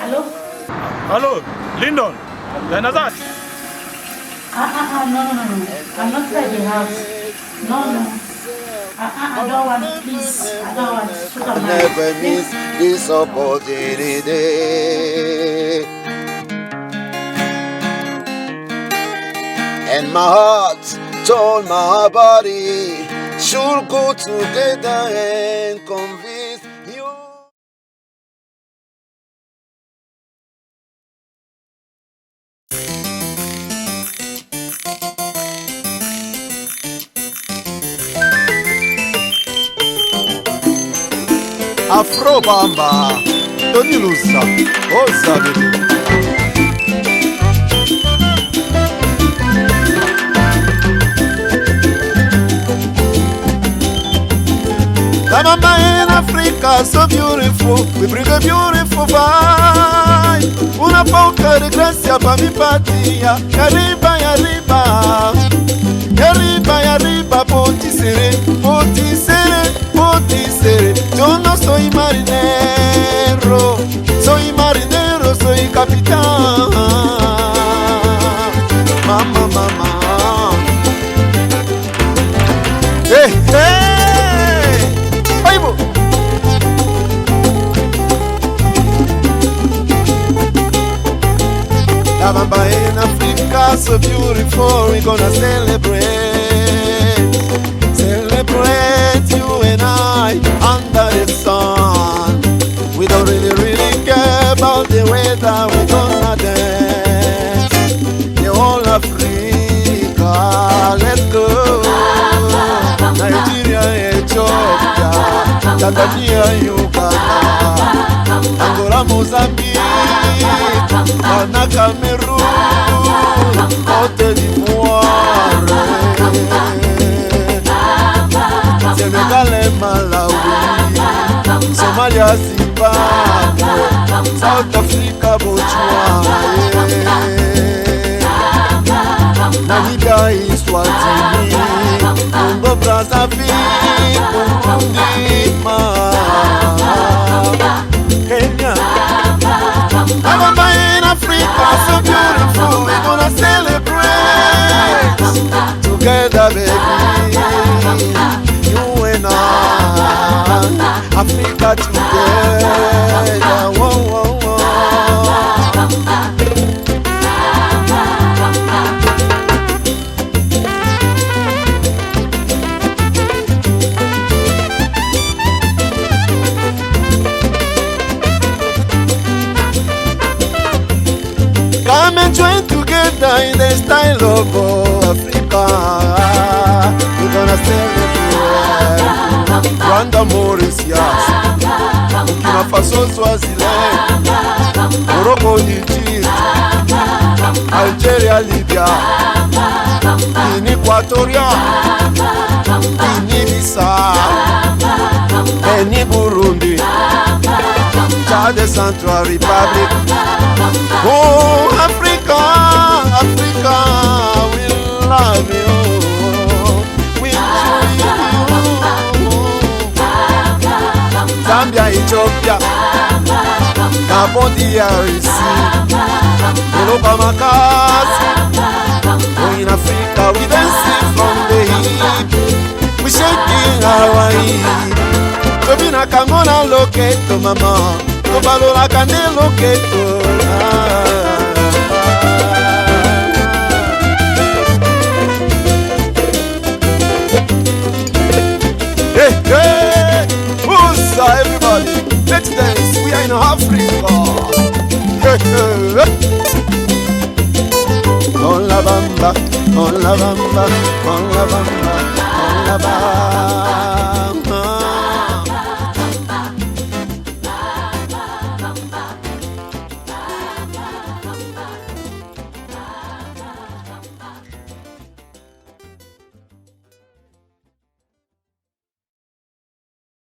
Hello? Hello, Lyndon. Nazar. No. I'm not at the house. No. I don't want, please. I don't want. Never miss this opportunity. And my heart told my body should go together and convince you. Afro Bamba, Tony Lusa, Osa baby. La mama in Africa, so beautiful, we bring a beautiful vibe. Una poca de gracia pa mi patia, yariba, yariba. Yariba, yariba, potisere, potisere, potisere. Yo no soy marinero, soy capitán. Mama, mama. Hey, hey. Bible. La bamba in Africa, so beautiful, we gonna celebrate you and I under the sun. We don't really care about the weather, we gonna dance. The whole Africa, let's go. Nigeria, Ethiopia, Tanzania, Uganda, Angola, Mozambique, Ghana, Cameroon, Côte d'Ivoire, Senegal et Malawi, Somalia, Zimbabwe, South Africa, Botswana, Namibia, Eswatini, Congo, Brazzaville, Burundi, Kenya. Mama in Africa, so beautiful, we're gonna celebrate together, baby. You and I, Africa together. Whoa, whoa, whoa. Come and join together in the style of Africa. We're gonna celebrate Rwanda, Mauritius, Burkina Faso, Swaziland, Morocco, Egypt, Algeria, Libya, Guinea Equatorial, Guinea Bissau, Benin, Burundi, Chad, Central Republic. Oh, Africa, Africa, we love you, we enjoy you. Zambia, Ethiopia, Gabon, DRC, Europa, Makasi. Oh, in Africa, we dancing from the hip, we shaking our hip. Tobina Kangona loketo, mama. Balola Canelo Keto. Hey, hey, who's everybody? Let's dance. We are in Africa. Hey, hey. On la bamba, on la bamba, on la bamba, on la bamba.